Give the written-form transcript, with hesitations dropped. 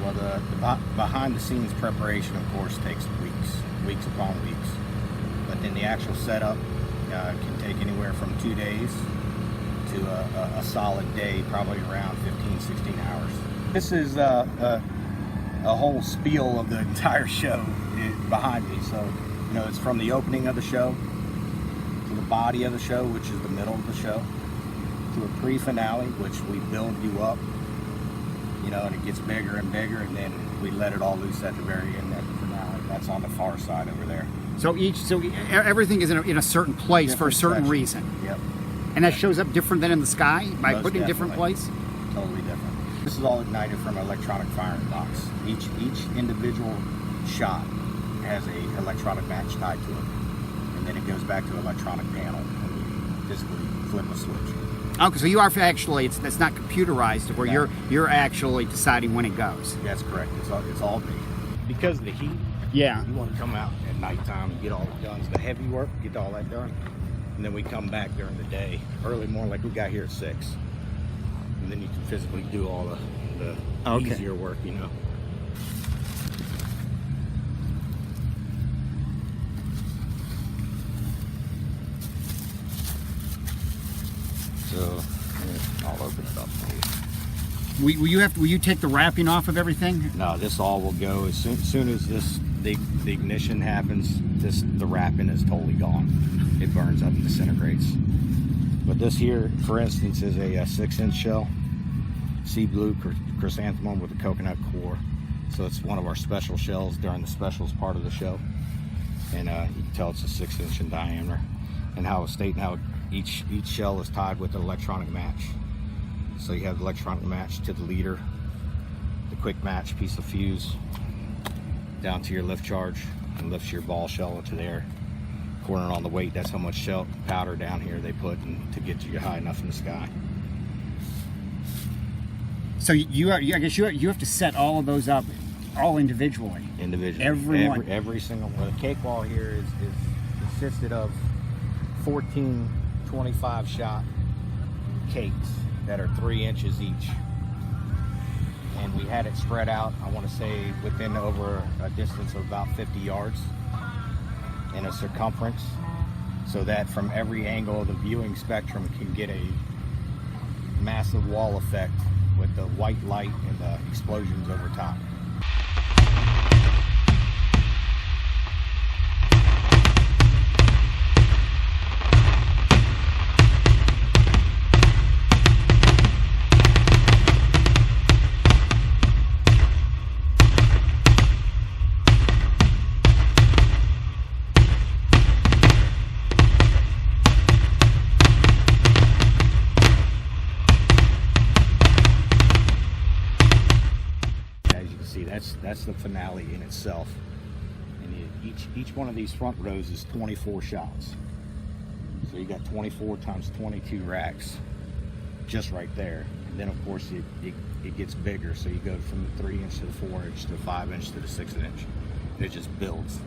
Well, the behind-the-scenes preparation, of course, takes weeks upon weeks. But then the actual setup can take anywhere from 2 days to a solid day, probably around 15, 16 hours. This is a whole spiel of the entire show behind me. So, you know, it's from the opening of the show to the body of the show, which is the middle of the show, to a pre-finale, which we build you up, you know, and it gets bigger and bigger, and then we let it all loose at the very end at the finale. That's on the far side over there. So everything is in a certain place for a certain reason. Yep. And that shows up different than in the sky by Most putting different definitely. place? Totally different. This is all ignited from an electronic firing box. Each individual shot has a electronic match tied to it. And then it goes back to an electronic panel and you physically flip a switch. Okay, so you are actually, it's not computerized where you're actually deciding when it goes. That's correct. It's all me. Because of the heat, Yeah. you want to come out at nighttime and get all the guns, the heavy work, get all that done. And then we come back during the day, early morning, like we got here at 6. And then you can physically do all the easier work, you know. So I'll open it up for you. Will you take the wrapping off of everything? No, this all will go as soon as the ignition happens. The wrapping is totally gone. It burns up and disintegrates. But this here, for instance, is a 6-inch shell, sea blue chrysanthemum with a coconut core. So it's one of our special shells during the specials part of the show. And you can tell it's a 6-inch in diameter. And how it's stating how each shell is tied with an electronic match. So you have the electronic match to the leader, the quick match piece of fuse, down to your lift charge, and lifts your ball shell into there. According on the weight, that's how much shell powder down here they put in to get you high enough in the sky. So I guess you have to set all of those up, all individually. Individually. Every single one. The cake wall here is consisted of 14 25 shot cakes that are 3 inches each. And we had it spread out, I want to say, within over a distance of about 50 yards in a circumference, so that from every angle of the viewing spectrum can get a massive wall effect with the white light and the explosions over top. That's the finale in itself, and each one of these front rows is 24 shots, so you got 24 times 22 racks just right there. And then of course it gets bigger, so you go from the 3-inch to the 4-inch to the 5-inch to the 6-inch, and it just builds.